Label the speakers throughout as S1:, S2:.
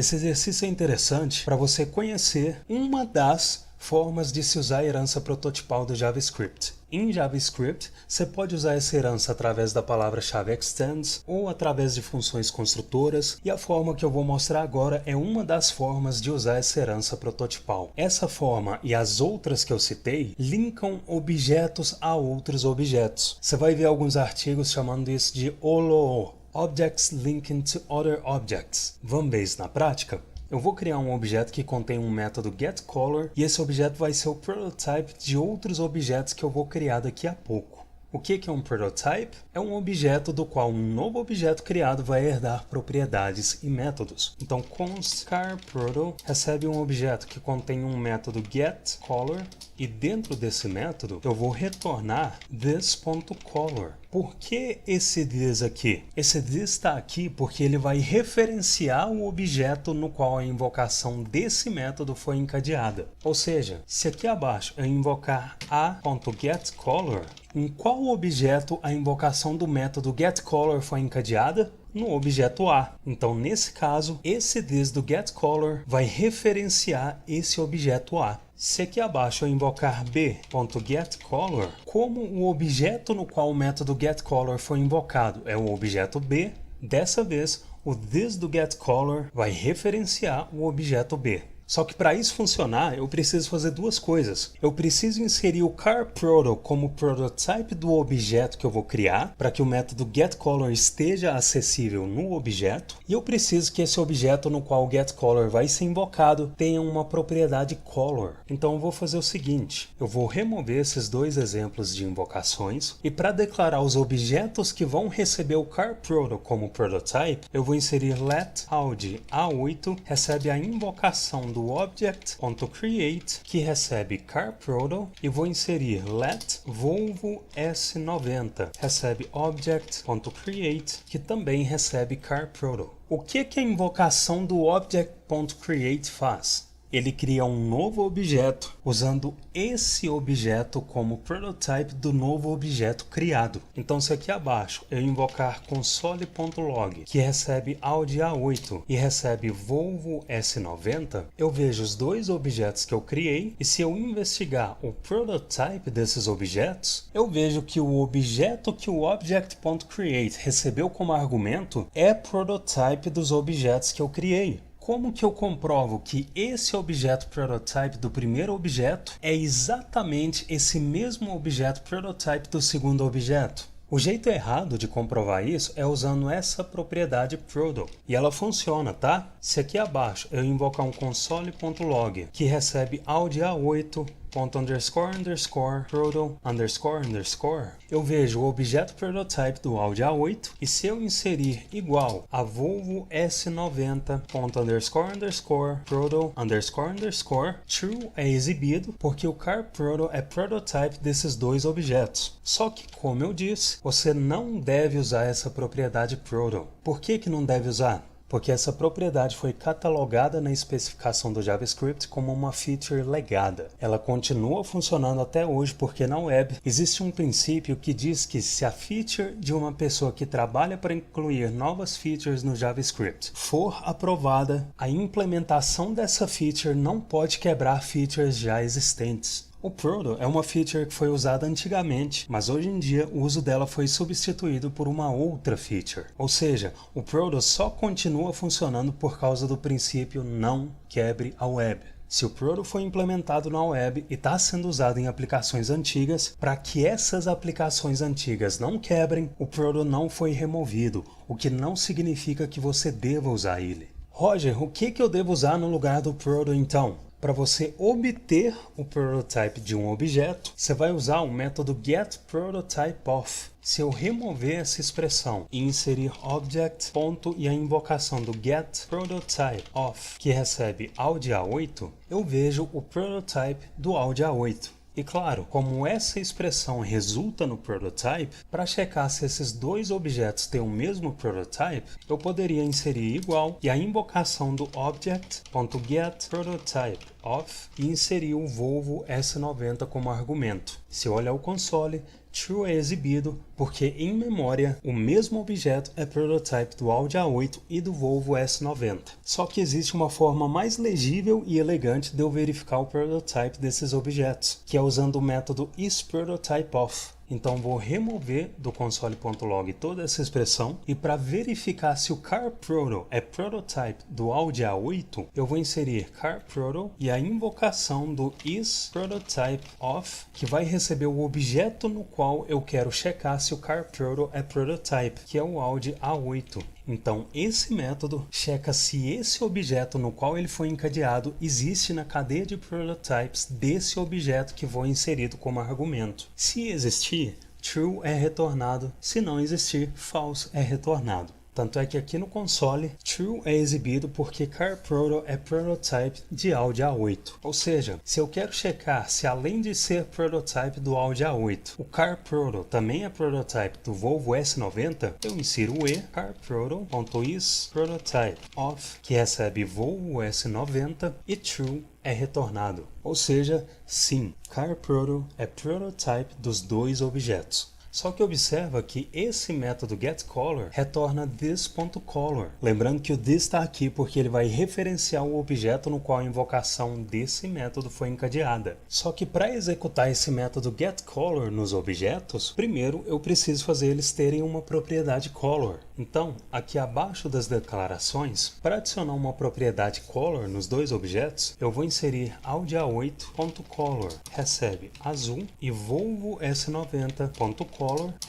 S1: Esse exercício é interessante para você conhecer uma das formas de se usar a herança prototipal do JavaScript. Em JavaScript, você pode usar essa herança através da palavra-chave extends ou através de funções construtoras, e a forma que eu vou mostrar agora é uma das formas de usar essa herança prototipal. Essa forma e as outras que eu citei linkam objetos a outros objetos. Você vai ver alguns artigos chamando isso de OLOO, Objects Linking to Other Objects. Vamos ver isso na prática? Eu vou criar um objeto que contém um método getColor e esse objeto vai ser o prototype de outros objetos que eu vou criar daqui a pouco. O que é um prototype? É um objeto do qual um novo objeto criado vai herdar propriedades e métodos. Então, const CharProto recebe um objeto que contém um método getColor e dentro desse método eu vou retornar this.color. Por que esse this aqui? Esse this está aqui porque ele vai referenciar o objeto no qual a invocação desse método foi encadeada. Ou seja, se aqui abaixo eu invocar a.getColor, em qual objeto a invocação do método getColor foi encadeada? No objeto A. Então, nesse caso, esse this do getColor vai referenciar esse objeto A. Se aqui abaixo eu invocar b.getColor, como o objeto no qual o método getColor foi invocado é o objeto B, dessa vez o this do getColor vai referenciar o objeto B. Só que para isso funcionar, eu preciso fazer duas coisas. Eu preciso inserir o CharProto como prototype do objeto que eu vou criar, para que o método getColor esteja acessível no objeto. E eu preciso que esse objeto no qual o getColor vai ser invocado tenha uma propriedade color. Então eu vou fazer o seguinte, eu vou remover esses dois exemplos de invocações, e para declarar os objetos que vão receber o CharProto como prototype, eu vou inserir let aud a8 recebe a invocação do object.create, que recebe CharProto, e vou inserir let Volvo S90, recebe object.create, que também recebe CharProto. O que a invocação do object.create faz? Ele cria um novo objeto usando esse objeto como prototype do novo objeto criado. Então, se aqui abaixo eu invocar console.log, que recebe aud a8 e recebe Volvo S90, eu vejo os dois objetos que eu criei, e se eu investigar o prototype desses objetos, eu vejo que o objeto que o object.create recebeu como argumento é prototype dos objetos que eu criei. Como que eu comprovo que esse objeto prototype do primeiro objeto é exatamente esse mesmo objeto prototype do segundo objeto? O jeito errado de comprovar isso é usando essa propriedade proto. E ela funciona, tá? Se aqui abaixo eu invocar um console.log que recebe aud a8 proto__proto__, eu vejo o objeto prototype do aud a8, e se eu inserir igual a Volvo S90 proto__, true é exibido porque o CharProto é prototype desses dois objetos. Só que, como eu disse, você não deve usar essa propriedade proto. Por que não deve usar? Porque essa propriedade foi catalogada na especificação do JavaScript como uma feature legada. Ela continua funcionando até hoje porque na web existe um princípio que diz que se a feature de uma pessoa que trabalha para incluir novas features no JavaScript for aprovada, a implementação dessa feature não pode quebrar features já existentes. O Proto é uma feature que foi usada antigamente, mas hoje em dia o uso dela foi substituído por uma outra feature. Ou seja, o Proto só continua funcionando por causa do princípio não quebre a web. Se o Proto foi implementado na web e está sendo usado em aplicações antigas, para que essas aplicações antigas não quebrem, o Proto não foi removido, o que não significa que você deva usar ele. Roger, o que eu devo usar no lugar do Proto então? Para você obter o prototype de um objeto, você vai usar o método getPrototypeOf. Se eu remover essa expressão e inserir object ponto e a invocação do getPrototypeOf, que recebe aud a8, eu vejo o prototype do aud a8. E claro, como essa expressão resulta no prototype, para checar se esses dois objetos têm o mesmo prototype, eu poderia inserir igual e a invocação do object.getPrototype of e inserir o Volvo S90 como argumento. Se eu olhar o console, true é exibido porque, em memória, o mesmo objeto é prototype do Audi A8 e do Volvo S90. Só que existe uma forma mais legível e elegante de eu verificar o prototype desses objetos, que é usando o método isPrototypeOf. Então vou remover do console.log toda essa expressão e para verificar se o carProto é prototype do Audi A8, eu vou inserir carProto e a invocação do isPrototypeOf, que vai receber o objeto no qual eu quero checar se o carProto é prototype, que é o Audi A8. Então, esse método checa se esse objeto no qual ele foi encadeado existe na cadeia de prototypes desse objeto que foi inserido como argumento. Se existir, true é retornado, se não existir, false é retornado. Tanto é que aqui no console, true é exibido porque carProto é prototype de Audi A8. Ou seja, se eu quero checar se além de ser prototype do Audi A8, o carProto também é prototype do Volvo S90, eu insiro o e carProto.isPrototypeOf, que recebe Volvo S90 e true é retornado. Ou seja, sim, carProto é prototype dos dois objetos. Só que observa que esse método getColor retorna this.color. Lembrando que o this está aqui porque ele vai referenciar o objeto no qual a invocação desse método foi encadeada. Só que para executar esse método getColor nos objetos, primeiro eu preciso fazer eles terem uma propriedade color. Então, aqui abaixo das declarações, para adicionar uma propriedade color nos dois objetos, eu vou inserir Audi A8.color recebe azul e Volvo S90.color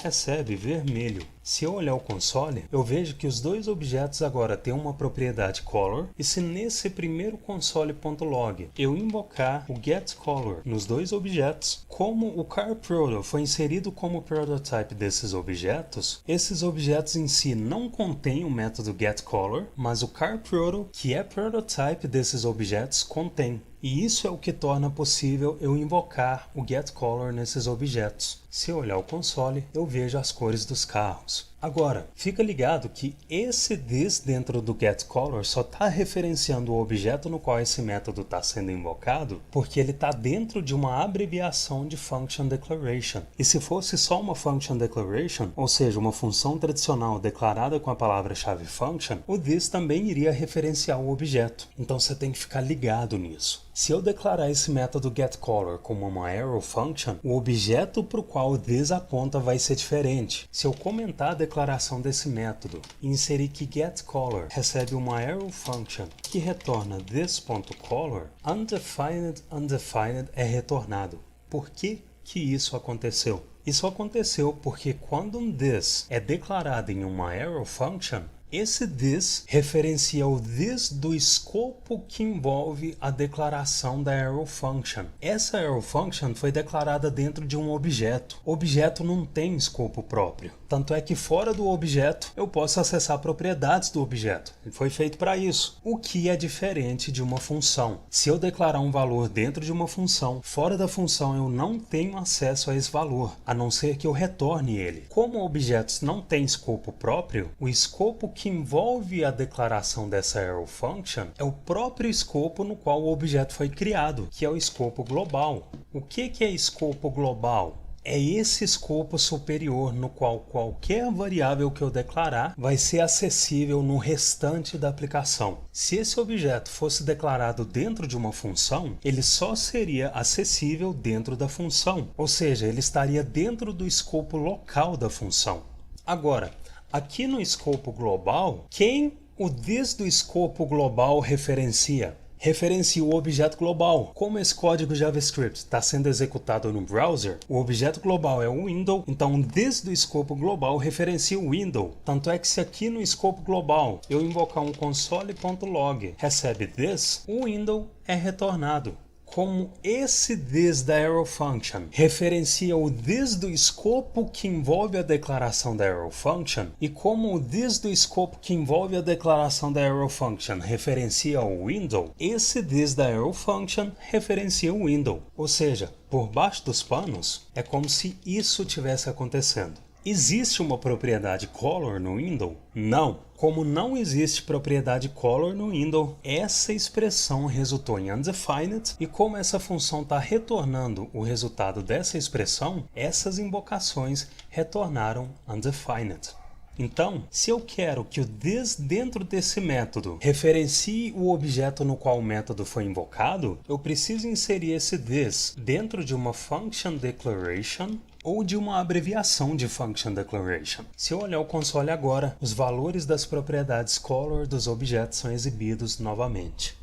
S1: recebe vermelho. Se eu olhar o console, eu vejo que os dois objetos agora têm uma propriedade color, e se nesse primeiro console.log eu invocar o getColor nos dois objetos, como o carProto foi inserido como prototype desses objetos, esses objetos em si não contêm o método getColor, mas o carProto, que é prototype desses objetos, contém. E isso é o que torna possível eu invocar o getColor nesses objetos. Se eu olhar o console, eu vejo as cores dos carros. Agora, fica ligado que esse this dentro do getColor só está referenciando o objeto no qual esse método está sendo invocado porque ele está dentro de uma abreviação de Function Declaration. E se fosse só uma Function Declaration, ou seja, uma função tradicional declarada com a palavra-chave function, o this também iria referenciar o objeto. Então você tem que ficar ligado nisso. Se eu declarar esse método getColor como uma arrow function, o objeto para o qual o this aponta vai ser diferente. Se eu comentar a declaração desse método e inserir que getColor recebe uma arrow function que retorna this.color, undefined é retornado. Por que isso aconteceu? Isso aconteceu porque quando um this é declarado em uma arrow function, esse this referencia o this do escopo que envolve a declaração da arrow function. Essa arrow function foi declarada dentro de um objeto. O objeto não tem escopo próprio. Tanto é que fora do objeto eu posso acessar propriedades do objeto. Ele foi feito para isso. O que é diferente de uma função. Se eu declarar um valor dentro de uma função, fora da função eu não tenho acesso a esse valor, a não ser que eu retorne ele. Como objetos não têm escopo próprio, o escopo que envolve a declaração dessa arrow function é o próprio escopo no qual o objeto foi criado, que é o escopo global. O que é escopo global? É esse escopo superior no qual qualquer variável que eu declarar vai ser acessível no restante da aplicação. Se esse objeto fosse declarado dentro de uma função, ele só seria acessível dentro da função, ou seja, ele estaria dentro do escopo local da função. Agora, aqui no escopo global, quem o this do escopo global referencia? Referencia o objeto global. Como esse código JavaScript está sendo executado no browser, o objeto global é o window, então this do escopo global referencia o window. Tanto é que se aqui no escopo global eu invocar um console.log recebe this, o window é retornado. Como esse this da arrow function referencia o this do escopo que envolve a declaração da arrow function, e como o this do escopo que envolve a declaração da arrow function referencia o window, esse this da arrow function referencia o window. Ou seja, por baixo dos panos, é como se isso tivesse acontecendo. Existe uma propriedade color no Windows? Não. Como não existe propriedade color no Windows, essa expressão resultou em undefined, e como essa função está retornando o resultado dessa expressão, essas invocações retornaram undefined. Então, se eu quero que o this dentro desse método referencie o objeto no qual o método foi invocado, eu preciso inserir esse this dentro de uma function declaration ou de uma abreviação de function declaration. Se eu olhar o console agora, os valores das propriedades color dos objetos são exibidos novamente.